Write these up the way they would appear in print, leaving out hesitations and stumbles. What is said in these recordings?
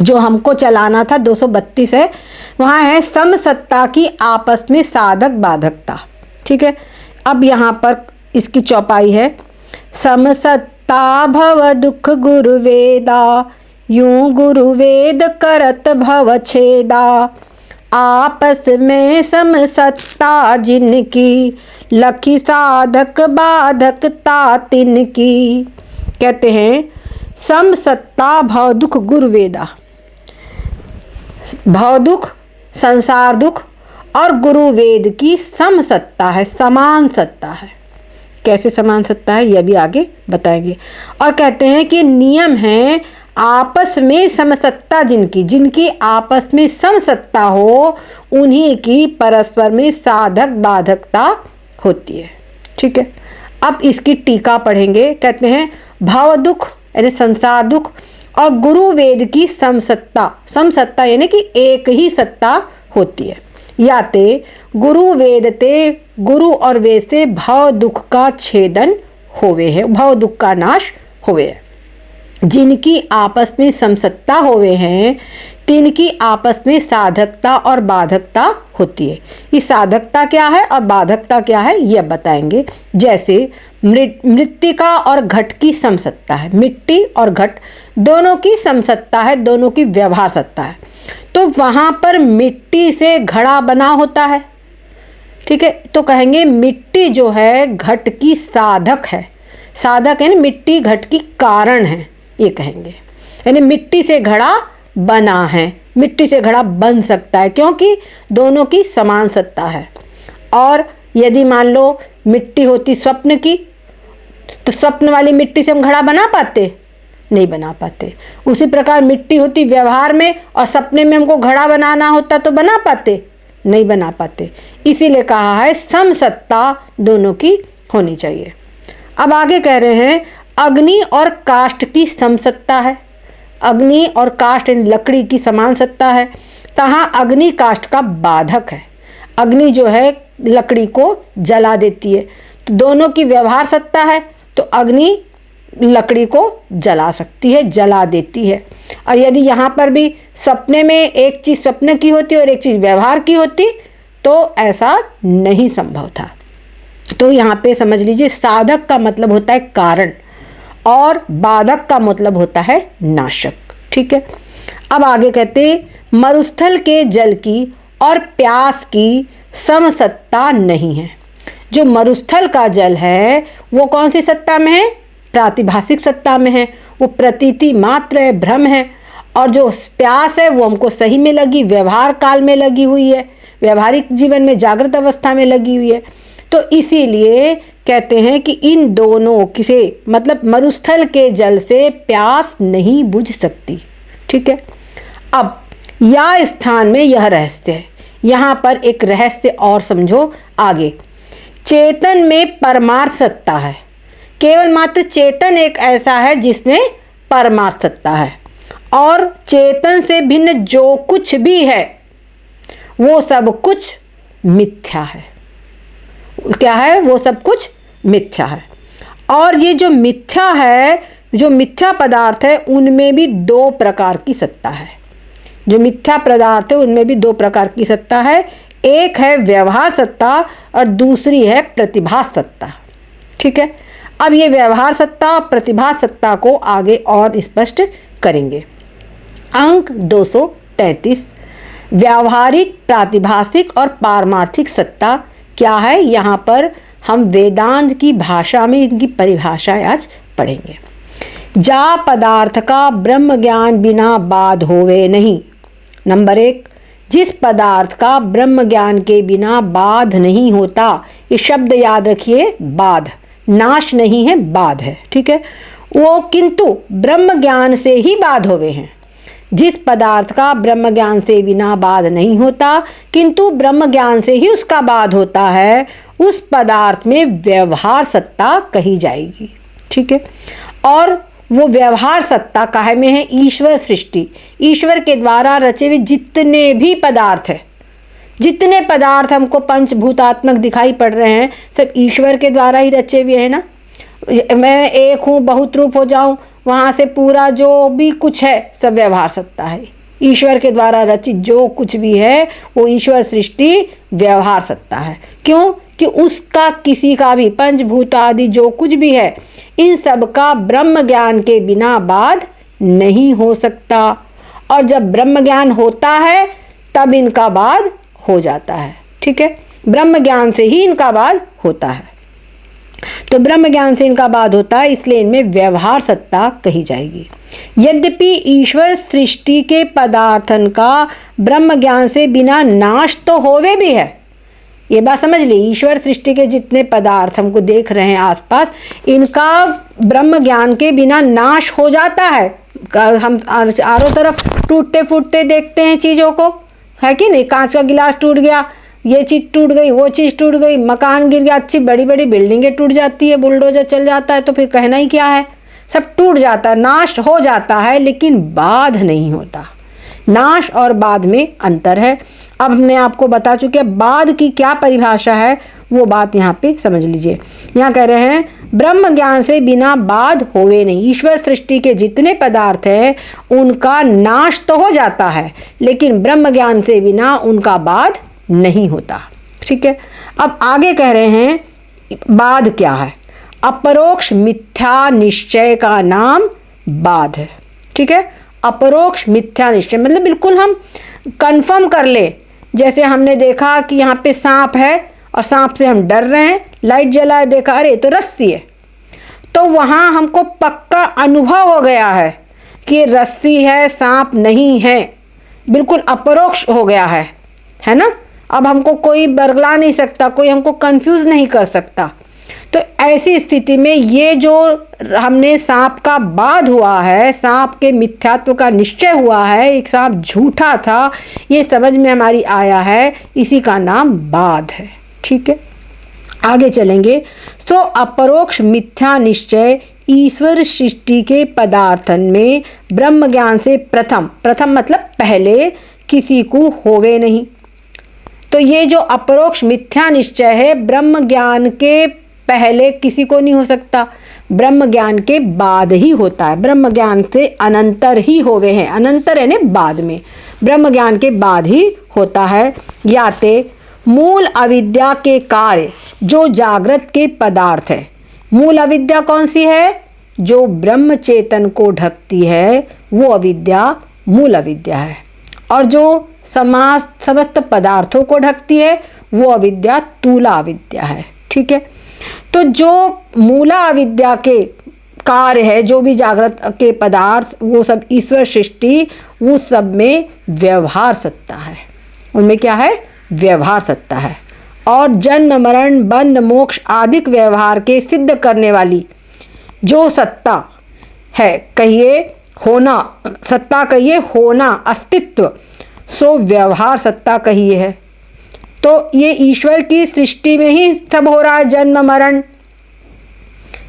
जो हमको चलाना था 232 है, वहाँ है समसत्ता की आपस में साधक बाधकता। ठीक है, अब यहाँ पर इसकी चौपाई है, समसत्ता भव दुख गुरु वेदा, यूं गुरु वेद करत भव छेदा, आपस में समसत्ता जिनकी, लखी साधक बाधकता तिनकी। कहते हैं समसत्ता भव दुख गुरु वेदा, भव दुख संसार दुख और गुरु वेद की समसत्ता है, समान सत्ता है। कैसे समान सत्ता है यह भी आगे बताएंगे। और कहते हैं कि नियम है आपस में समसत्ता जिनकी, जिनकी आपस में समसत्ता हो उन्हीं की परस्पर में साधक बाधकता होती है। ठीक है, अब इसकी टीका पढ़ेंगे। कहते हैं भव दुख यानी संसार दुख और गुरु वेद की समसत्ता, समसत्ता यानी कि एक ही सत्ता होती है। या ते गुरु वेद ते, गुरु और वेद से भव दुख का छेदन होवे है, भव दुख का नाश होवे है। जिनकी आपस में समसत्ता होवे हैं तिनकी आपस में साधकता और बाधकता होती है। ये साधकता क्या है और बाधकता क्या है यह बताएंगे। जैसे मृत्तिका और घट की समसत्ता है, मिट्टी और घट दोनों की समसत्ता है, दोनों की व्यवहार सत्ता है। तो वहाँ पर मिट्टी से घड़ा बना होता है। ठीक है, तो कहेंगे मिट्टी जो है घट की साधक है, साधक है ना, मिट्टी घट की कारण है ये कहेंगे। यानी मिट्टी से घड़ा बना है, मिट्टी से घड़ा बन सकता है क्योंकि दोनों की समान सत्ता है। और यदि मान लो मिट्टी होती स्वप्न की, तो स्वप्न वाली मिट्टी से हम घड़ा बना पाते? नहीं बना पाते। उसी प्रकार मिट्टी होती व्यवहार में और सपने में हमको घड़ा बनाना होता तो बना पाते? नहीं बना पाते। इसीलिए कहा है समसत्ता दोनों की होनी चाहिए। अब आगे कह रहे हैं अग्नि और काष्ठ की समसत्ता है। अग्नि और काष्ठ लकड़ी की समान सत्ता है, तहाँ अग्नि काष्ठ का बाधक है। अग्नि जो है लकड़ी को जला देती है, तो दोनों की व्यवहार सत्ता है, तो अग्नि लकड़ी को जला सकती है, जला देती है। और यदि यहाँ पर भी सपने में एक चीज़ सपने की होती और एक चीज़ व्यवहार की होती तो ऐसा नहीं संभव था। तो यहाँ पे समझ लीजिए साधक का मतलब होता है कारण और बाधक का मतलब होता है नाशक। ठीक है, अब आगे कहते मरुस्थल के जल की और प्यास की समसत्ता नहीं है। जो मरुस्थल का जल है वो कौन सी सत्ता में है? प्रातिभाषिक सत्ता में है, वो प्रतीति मात्र है, भ्रम है। और जो प्यास है वो हमको सही में लगी, व्यवहार काल में लगी हुई है, व्यवहारिक जीवन में जागृत अवस्था में लगी हुई है। तो इसीलिए कहते हैं कि इन दोनों से मतलब मरुस्थल के जल से प्यास नहीं बुझ सकती। ठीक है, अब या स्थान में यह रहस्य है। यहाँ पर एक रहस्य और समझो आगे। चेतन में परमार्थ सत्ता है, केवल मात्र चेतन एक ऐसा है जिसमें परमार्थ सत्ता है, और चेतन से भिन्न जो कुछ भी है वो सब कुछ मिथ्या है। क्या है? वो सब कुछ मिथ्या है। और ये जो मिथ्या है, जो मिथ्या पदार्थ है उनमें भी दो प्रकार की सत्ता है। जो मिथ्या पदार्थ है उनमें भी दो प्रकार की सत्ता है, एक है व्यवहार सत्ता और दूसरी है प्रतिभास सत्ता। ठीक है, अब ये व्यवहार सत्ता प्रतिभास सत्ता को आगे और स्पष्ट करेंगे। अंक 233 व्यावहारिक प्रातिभासिक और पारमार्थिक सत्ता क्या है? यहाँ पर हम वेदांत की भाषा में इनकी परिभाषा आज पढ़ेंगे। जा पदार्थ का ब्रह्म ज्ञान बिना बाध होवे नहीं। नंबर 1, जिस पदार्थ का ब्रह्म ज्ञान के बिना बाध नहीं होता, ये शब्द याद रखिए, बाध नाश नहीं है, बाध है। ठीक है, वो किंतु ब्रह्म ज्ञान से ही बाध होवे हैं। जिस पदार्थ का ब्रह्म ज्ञान से बिना बाध नहीं होता किंतु ब्रह्म ज्ञान से ही उसका बाध होता है, उस पदार्थ में व्यवहार सत्ता कही जाएगी। ठीक है, और वो व्यवहार सत्ता काहे में है? ईश्वर सृष्टि, ईश्वर के द्वारा रचे हुए जितने भी पदार्थ है, जितने पदार्थ हमको पंचभूतात्मक दिखाई पड़ रहे हैं सब ईश्वर के द्वारा ही रचे हुए हैं ना। मैं एक हूँ बहुत रूप हो जाऊं, वहाँ से पूरा जो भी कुछ है सब व्यवहार सत्ता है। ईश्वर के द्वारा रचित जो कुछ भी है वो ईश्वर सृष्टि व्यवहार सत्ता है। क्यों? कि उसका किसी का भी पंचभूत आदि जो कुछ भी है इन सब का ब्रह्म ज्ञान के बिना बाध नहीं हो सकता, और जब ब्रह्म ज्ञान होता है तब इनका बाध हो जाता है। ठीक है, ब्रह्म ज्ञान से ही इनका बाध होता है। तो ब्रह्म ज्ञान से इनका बाध होता है, इसलिए इनमें व्यवहार सत्ता कही जाएगी। यद्यपि ईश्वर सृष्टि के पदार्थन का ब्रह्म ज्ञान से बिना नाश तो होवे भी है। ये बात समझ ली, ईश्वर सृष्टि के जितने पदार्थ हमको देख रहे हैं आसपास, इनका ब्रह्म ज्ञान के बिना नाश हो जाता है। हम चारों तरफ टूटते फूटते देखते हैं चीज़ों को, है कि नहीं? कांच का गिलास टूट गया, ये चीज़ टूट गई, वो चीज़ टूट गई, मकान गिर गया, अच्छी बड़ी बड़ी बिल्डिंगें टूट जाती है, बुलडोजर चल जाता है, तो फिर कहना ही क्या है। सब टूट जाता है, नाश हो जाता है, लेकिन बाध नहीं होता। नाश और बाध में अंतर है। अब हमने आपको बता चुके हैं बाध की क्या परिभाषा है, वो बात यहाँ पे समझ लीजिए। यहाँ कह रहे हैं ब्रह्म ज्ञान से बिना बाध होवे नहीं। ईश्वर सृष्टि के जितने पदार्थ हैं उनका नाश तो हो जाता है, लेकिन ब्रह्म ज्ञान से बिना उनका बाध नहीं होता। ठीक है, अब आगे कह रहे हैं बाध क्या है। अपरोक्ष मिथ्या निश्चय का नाम बाध है। ठीक है, अपरोक्ष मिथ्या निश्चय मतलब बिल्कुल हम कंफर्म कर ले, जैसे हमने देखा कि यहाँ पे सांप है और सांप से हम डर रहे हैं, लाइट जलाए देखा अरे तो रस्सी है, तो वहाँ हमको पक्का अनुभव हो गया है कि रस्सी है, सांप नहीं है, बिल्कुल अपरोक्ष हो गया है ना। अब हमको कोई बरगला नहीं सकता, कोई हमको कंफ्यूज नहीं कर सकता। तो ऐसी स्थिति में ये जो हमने सांप का बाध हुआ है, सांप के मिथ्यात्व का निश्चय हुआ है, एक सांप झूठा था, ये समझ में हमारी आया है, इसी का नाम बाध है। ठीक है, आगे चलेंगे। सो अपरोक्ष मिथ्या निश्चय ईश्वर सृष्टि के पदार्थन में ब्रह्म ज्ञान से प्रथम मतलब पहले किसी को होवे नहीं। तो ये जो अपरोक्ष मिथ्या निश्चय है ब्रह्म ज्ञान के पहले किसी को नहीं हो सकता, ब्रह्म ज्ञान के बाद ही होता है। ब्रह्म ज्ञान से अनंतर ही होवे हैं, अनंतर यानी बाद में, ब्रह्म ज्ञान के बाद ही होता है। याते मूल अविद्या के कार्य जो जागृत के पदार्थ है। मूल अविद्या कौन सी है? जो ब्रह्म चेतन को ढकती है वो अविद्या मूल अविद्या है, और जो समस्त पदार्थों को ढकती है वो अविद्या तूला अविद्या है। ठीक है, तो जो मूला अविद्या के कार्य है, जो भी जागृत के पदार्थ, वो सब ईश्वर सृष्टि, वो सब में व्यवहार सत्ता है, उनमें क्या है? व्यवहार सत्ता है। और जन्म मरण बंध मोक्ष आदि व्यवहार के सिद्ध करने वाली जो सत्ता है, कहिए होना, सत्ता कहिए होना, अस्तित्व, सो व्यवहार सत्ता कहिए है। तो ये ईश्वर की सृष्टि में ही सब हो रहा है, जन्म मरण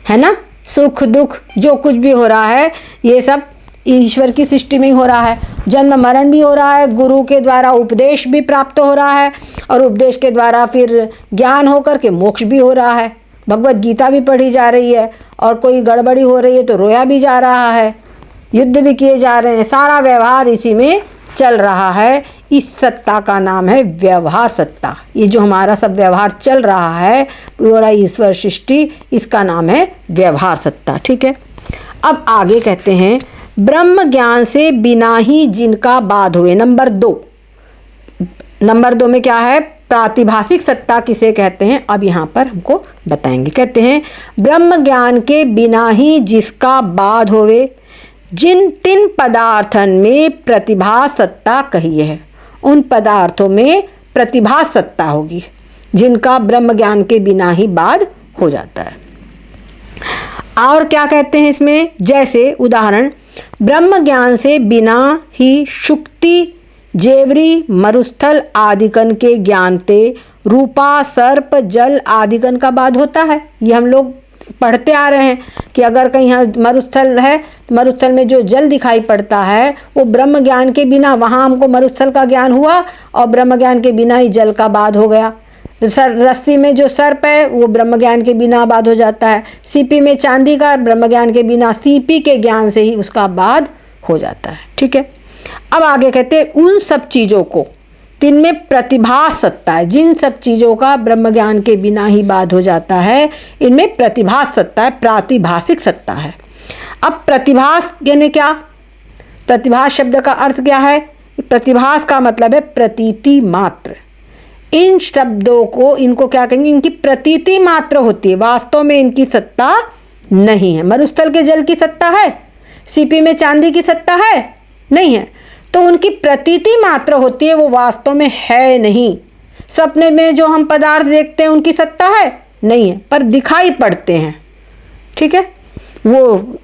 है ना, सुख दुख जो कुछ भी हो रहा है ये सब ईश्वर की सृष्टि में ही हो रहा है। जन्म मरण भी हो रहा है, गुरु के द्वारा उपदेश भी प्राप्त हो रहा है, और उपदेश के द्वारा फिर ज्ञान होकर के मोक्ष भी हो रहा है। भगवत गीता भी पढ़ी जा रही है, और कोई गड़बड़ी हो रही है तो रोया भी जा रहा है, युद्ध भी किए जा रहे हैं, सारा व्यवहार इसी में चल रहा है। इस सत्ता का नाम है व्यवहार सत्ता। ये जो हमारा सब व्यवहार चल रहा है पूरा ईश्वर सृष्टि, इसका नाम है व्यवहार सत्ता। ठीक है, अब आगे कहते हैं ब्रह्म ज्ञान से बिना ही जिनका बाध हुए। नंबर दो में क्या है? प्रातिभाषिक सत्ता किसे कहते हैं, अब यहाँ पर हमको बताएंगे। कहते हैं ब्रह्म ज्ञान के बिना ही जिसका बाध होवे, जिन तीन पदार्थन में प्रतिभा सत्ता कही है, उन पदार्थों में प्रतिभा सत्ता होगी जिनका ब्रह्म ज्ञान के बिना ही बाध हो जाता है। और क्या कहते हैं इसमें? जैसे उदाहरण, ब्रह्म ज्ञान से बिना ही शुक्ति जेवरी मरुस्थल आदिकन के ज्ञानते रूपा सर्प जल आदिकन का बाध होता है। ये हम लोग पढ़ते आ रहे हैं कि अगर कहीं मरुस्थल है तो मरुस्थल में जो जल दिखाई पड़ता है वो ब्रह्म ज्ञान के बिना, वहाँ हमको मरुस्थल का ज्ञान हुआ और ब्रह्म ज्ञान के बिना ही जल का बाध हो गया। रस्सी में जो सर्प है वो ब्रह्म ज्ञान के बिना बाध हो जाता है। सीपी में चांदी का ब्रह्म ज्ञान के बिना, सीपी के ज्ञान से ही उसका बाध हो जाता है। ठीक है, अब आगे कहते हैं उन सब चीज़ों को जिनमें प्रतिभास सत्ता है, जिन सब चीज़ों का ब्रह्म ज्ञान के बिना ही बाध हो जाता है, इनमें प्रतिभास सत्ता है, प्रातिभासिक सत्ता है। अब प्रतिभास यानी क्या? प्रतिभास शब्द का अर्थ क्या है? प्रतिभास का मतलब है प्रतीति मात्र। इन शब्दों को, इनको क्या कहेंगे? इनकी प्रतीति मात्र होती है, वास्तव में इनकी सत्ता नहीं है। मरुस्थल के जल की सत्ता है? सीपी में चांदी की सत्ता है? नहीं है। तो उनकी प्रतीति मात्र होती है, वो वास्तव में है नहीं। सपने में जो हम पदार्थ देखते हैं उनकी सत्ता है? नहीं है, पर दिखाई पड़ते हैं। ठीक है, वो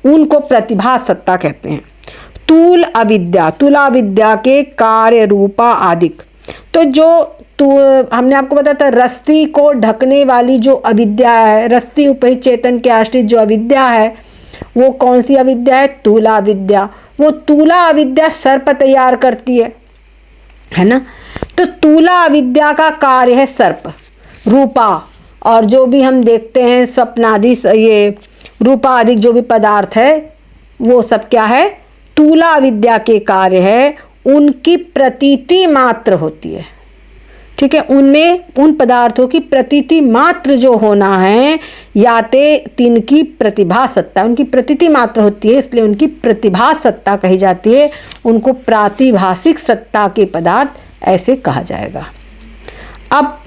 उनको प्रतिभास सत्ता कहते हैं। तूल अविद्या, तुला विद्या के कार्य रूपा आदिक। तो जो हमने आपको बताया था, रस्सी को ढकने वाली जो अविद्या है, रस्सी उपहित चेतन के आश्रित जो अविद्या है, वो कौन सी अविद्या है? तूला विद्या। वो तूला अविद्या सर्प तैयार करती है ना। तो तूला अविद्या का कार्य है सर्प रूपा, और जो भी हम देखते हैं स्वप्नादि, ये रूपा आदि जो भी पदार्थ है, वो सब क्या है? तूला अविद्या के कार्य है। उनकी प्रतीति मात्र होती है। ठीक है, उनमें उन पदार्थों की प्रतीति मात्र जो होना है, याते तिनकी प्रतिभा सत्ता, उनकी प्रतीति मात्र होती है, इसलिए उनकी प्रतिभा सत्ता कही जाती है। उनको प्रातिभासिक सत्ता के पदार्थ ऐसे कहा जाएगा। अब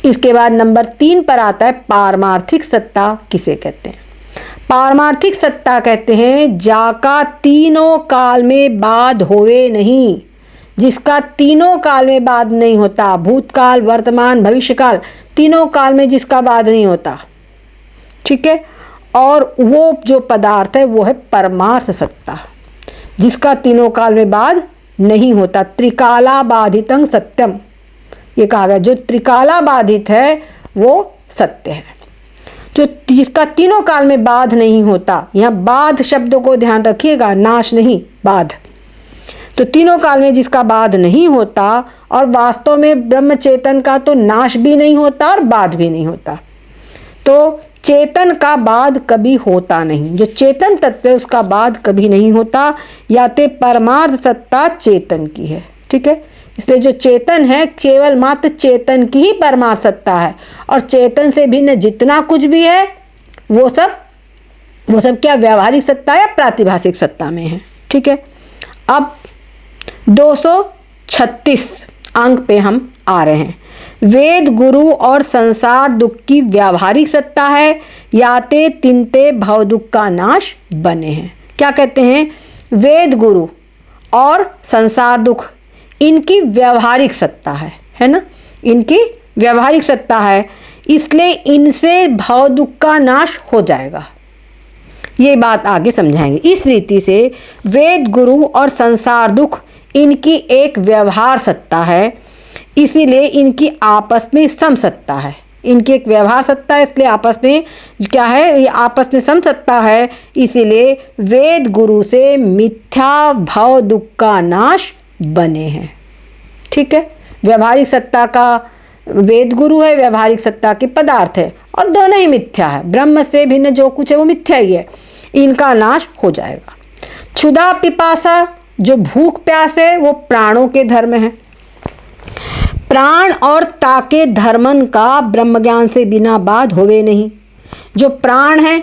इसके बाद नंबर 3 पर आता है पारमार्थिक सत्ता किसे कहते हैं? पारमार्थिक सत्ता कहते हैं जाका तीनों काल में बाध होवे नहीं, जिसका तीनों काल में बाध नहीं होता, भूतकाल, वर्तमान, भविष्यकाल, तीनों काल में जिसका बाध नहीं होता। ठीक है, और वो जो पदार्थ है वो है परमार्थ सत्ता, जिसका तीनों काल में बाध नहीं होता। त्रिकाला बाधितं सत्यम, ये कहा गया जो त्रिकाला बाधित है वो सत्य है, जो जिसका तीनों काल में बाध नहीं होता। यहाँ बाध शब्द को ध्यान रखिएगा, नाश नहीं, बाध। तो तीनों काल में जिसका बाध नहीं होता, और वास्तव में ब्रह्म चेतन का तो नाश भी नहीं होता और बाध भी नहीं होता। तो चेतन का बाध कभी होता नहीं, जो चेतन तत्व है उसका बाध कभी नहीं होता। या तो परमार्थ सत्ता चेतन की है। ठीक है, इसलिए जो चेतन है केवल मात्र चेतन की ही परमार्थ सत्ता है, और चेतन से भिन्न जितना कुछ भी है वो सब क्या व्यावहारिक सत्ता या प्रातिभासिक सत्ता में है। ठीक है, अब 236 अंक पे हम आ रहे हैं। वेद गुरु और संसार दुख की व्यावहारिक सत्ता है, याते तिनते भव दुख का नाश बने हैं। क्या कहते हैं? वेद गुरु और संसार दुख, इनकी व्यावहारिक सत्ता है ना, इनकी व्यावहारिक सत्ता है, इसलिए इनसे भव दुख का नाश हो जाएगा। ये बात आगे समझाएंगे। इस रीति से वेद गुरु और संसार दुख इनकी एक व्यवहार सत्ता है, इसीलिए इनकी आपस में समसत्ता है। इनकी एक व्यवहार सत्ता है, इसलिए आपस में क्या है? ये आपस में समसत्ता है, इसीलिए वेद गुरु से मिथ्या भव दुख का नाश बने हैं। ठीक है, व्यवहारिक सत्ता का वेद गुरु है, व्यवहारिक सत्ता के पदार्थ है, और दोनों ही मिथ्या है। ब्रह्म से भिन्न जो कुछ है वो मिथ्या ही है, इनका नाश हो जाएगा। क्षुधा पिपासा, जो भूख प्यास है, वो प्राणों के धर्म है। प्राण और ताके धर्मन का ब्रह्म ज्ञान से बिना बाध होवे नहीं। जो प्राण है,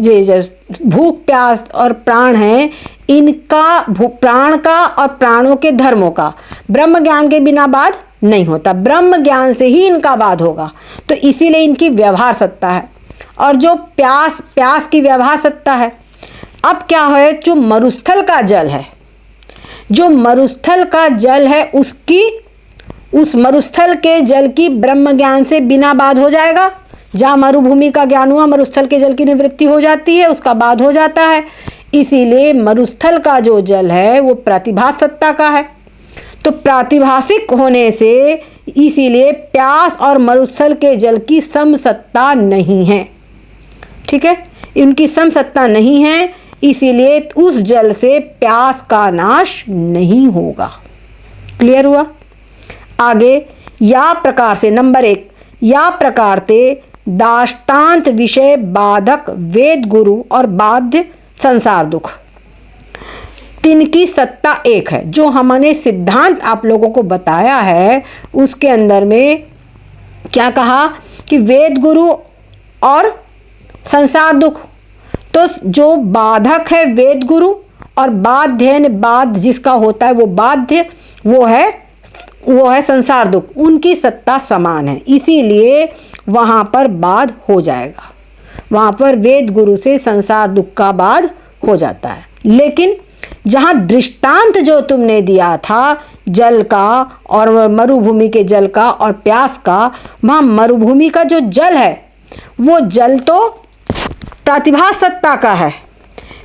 ये भूख प्यास और प्राण है, इनका प्राण का और प्राणों के धर्मों का ब्रह्म ज्ञान के बिना बाध नहीं होता, ब्रह्म ज्ञान से ही इनका बाध होगा। तो इसीलिए इनकी व्यवहार सत्ता है। और जो प्यास की व्यवहार सत्ता है। अब क्या है? जो मरुस्थल का जल है, जो मरुस्थल का जल है, उस मरुस्थल के जल की ब्रह्म ज्ञान से बिना बाध हो जाएगा। जहाँ मरुभूमि का ज्ञान हुआ, मरुस्थल के जल की निवृत्ति हो जाती है, उसका बाध हो जाता है। इसीलिए मरुस्थल का जो जल है वो प्रतिभास सत्ता का है। तो प्रातिभासिक होने से इसीलिए प्यास और मरुस्थल के जल की समसत्ता नहीं है। ठीक है, इनकी समसत्ता नहीं है, इसीलिए उस जल से प्यास का नाश नहीं होगा। क्लियर हुआ? आगे या प्रकार से नंबर 1, या प्रकारते दाष्टान्त विषय बाधक वेद गुरु और बाध्य संसार दुख, तिनकी सत्ता एक है। जो हमने सिद्धांत आप लोगों को बताया है उसके अंदर में क्या कहा कि वेद गुरु और संसार दुख, तो जो बाधक है वेद गुरु और बाध्य है, बाध्य जिसका होता है वो बाध्य, वो है संसार दुख, उनकी सत्ता समान है, इसीलिए वहाँ पर बाध हो जाएगा। वहाँ पर वेद गुरु से संसार दुख का बाध हो जाता है। लेकिन जहाँ दृष्टांत जो तुमने दिया था जल का और मरुभूमि के जल का और प्यास का, वहाँ मरुभूमि का जो जल है वो जल तो प्रतिभास सत्ता का है,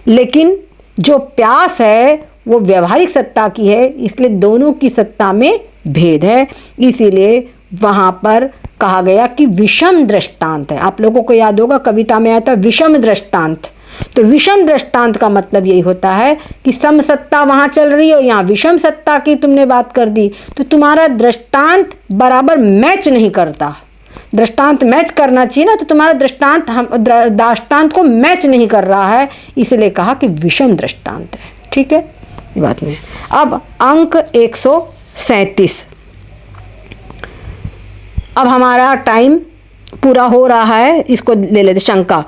लेकिन जो प्यास है वो व्यवहारिक सत्ता की है, इसलिए दोनों की सत्ता में भेद है। इसीलिए वहाँ पर कहा गया कि विषम दृष्टांत है। आप लोगों को याद होगा कविता में आया था विषम दृष्टांत, तो विषम दृष्टांत का मतलब यही होता है कि सम सत्ता वहाँ चल रही है और यहाँ विषम सत्ता की तुमने बात कर दी, तो तुम्हारा दृष्टांत बराबर मैच नहीं करता। दृष्टांत मैच करना चाहिए ना, तो तुम्हारा दृष्टांत को मैच नहीं कर रहा है, इसलिए कहा कि विषम दृष्टांत है। ठीक है, ये बात में। अब अंक 137, अब हमारा टाइम पूरा हो रहा है, इसको ले लेते। शंका,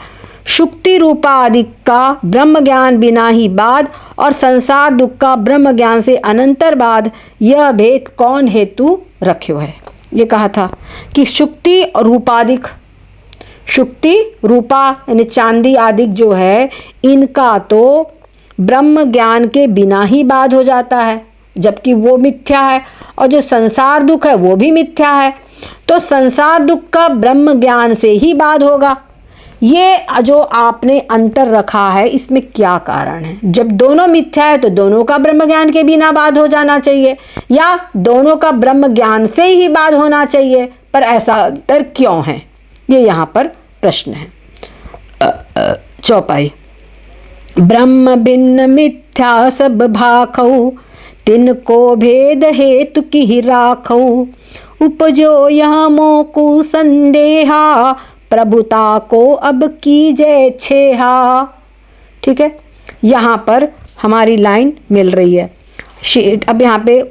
शुक्ति रूपा आदि का ब्रह्म ज्ञान बिना ही बाद और संसार दुख का ब्रह्म ज्ञान से अनंतर बाद, यह भेद कौन हेतु रख्यो है। ये कहा था कि शुक्ति और रूपादिक, शुक्ति रूपा यानी चांदी आदिक जो है इनका तो ब्रह्म ज्ञान के बिना ही बाध हो जाता है, जबकि वो मिथ्या है, और जो संसार दुख है वो भी मिथ्या है, तो संसार दुख का ब्रह्म ज्ञान से ही बाध होगा। ये जो आपने अंतर रखा है इसमें क्या कारण है? जब दोनों मिथ्या है तो दोनों का ब्रह्म ज्ञान के बिना बाध हो जाना चाहिए, या दोनों का ब्रह्म ज्ञान से ही बाध होना चाहिए, पर ऐसा अंतर क्यों है? ये यहाँ पर प्रश्न है। चौपाई, ब्रह्म भिन्न मिथ्या सब भाखौ, तिनको भेद हेतु की राखौ, उपजो यह मोकु संदेहा, प्रभुता को अब कीजय छेहा। ठीक है, यहाँ पर हमारी लाइन मिल रही है। अब यहाँ पे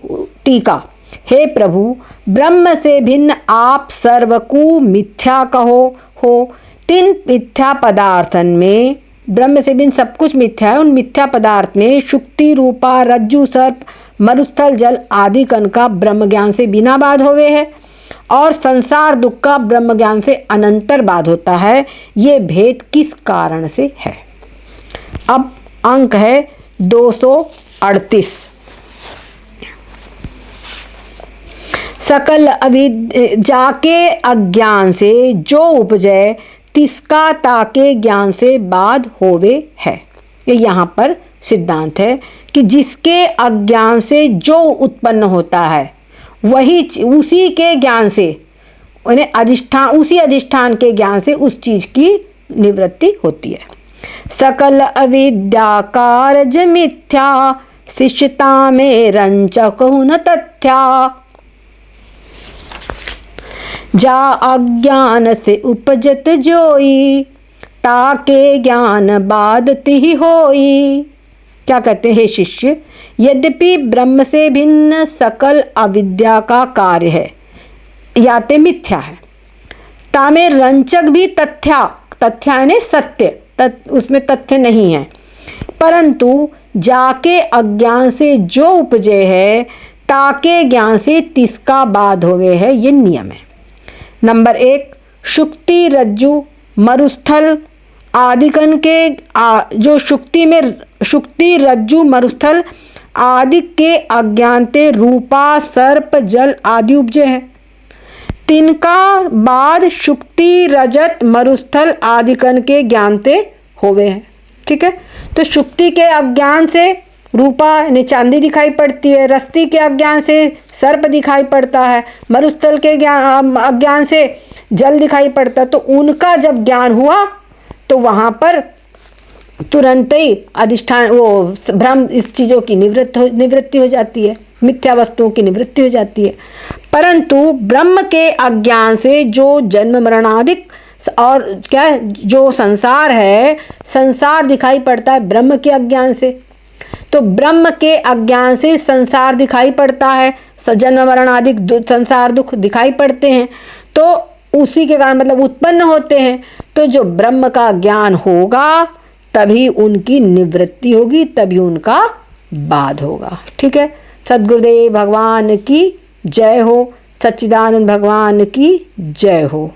टीका, हे प्रभु, ब्रह्म से भिन्न आप सर्व को मिथ्या कहो हो। तीन मिथ्या पदार्थन में, ब्रह्म से भिन्न सब कुछ मिथ्या है, उन मिथ्या पदार्थ में शुक्ति रूपा रज्जु सर्प मरुस्थल जल आदि कण का ब्रह्म ज्ञान से बिना बाध होवे है, और संसार दुख का ब्रह्म ज्ञान से अनंतर बाध होता है। ये भेद किस कारण से है? अब अंक है 238, सकल अविद्या के अज्ञान से जो उपजय तिसका ताके ज्ञान से बाध होवे है। ये यहाँ पर सिद्धांत है कि जिसके अज्ञान से जो उत्पन्न होता है वही उसी के ज्ञान से, उन्हें अधिष्ठान, उसी अधिष्ठान के ज्ञान से उस चीज की निवृत्ति होती है। सकल अविद्या कारज मिथ्या, शिष्यता में रंचक न तथ्या, जा अज्ञान से उपजत जोई, ताके ज्ञान बाधति ही होई। क्या कहते हैं शिष्य, यद्यपि ब्रह्म से भिन्न सकल अविद्या का कार्य है, याते मिथ्या है, तामे रंचक भी तथ्या ने सत्य, उसमें तथ्य नहीं है, परंतु जाके अज्ञान से जो उपजे है ताके ज्ञान से तिसका बाध होवे है, ये नियम है। नंबर 1, शुक्ति रज्जु मरुस्थल आदिकन के जो शुक्ति रज्जु मरुस्थल आदि के अज्ञानते रूपा सर्प जल आदि उपजे है, तिनका बाद शुक्ति रजत मरुस्थल आदिकन के ज्ञानते होवे है। ठीक है, तो शुक्ति के अज्ञान से रूपा यानी चांदी दिखाई पड़ती है, रस्ती के अज्ञान से सर्प दिखाई पड़ता है, मरुस्थल के अज्ञान से जल दिखाई पड़ता है। तो उनका जब ज्ञान हुआ तो वहाँ पर तुरंत ही अधिष्ठान वो भ्रम इस चीज़ों की निवृत्ति हो जाती है, मिथ्या वस्तुओं की निवृत्ति हो जाती है। परंतु ब्रह्म के अज्ञान से जो जन्म मरणादिक और क्या जो संसार है, संसार दिखाई पड़ता है ब्रह्म के अज्ञान से। तो ब्रह्म के अज्ञान से संसार दिखाई पड़ता है, जन्म मरण आदि संसार दुख दिखाई पड़ते हैं। तो उसी के कारण मतलब उत्पन्न होते हैं। तो जो ब्रह्म का ज्ञान होगा तभी उनकी निवृत्ति होगी, तभी उनका बाध होगा। ठीक है। सद्गुरुदेव भगवान की जय हो, सच्चिदानंद भगवान की जय हो।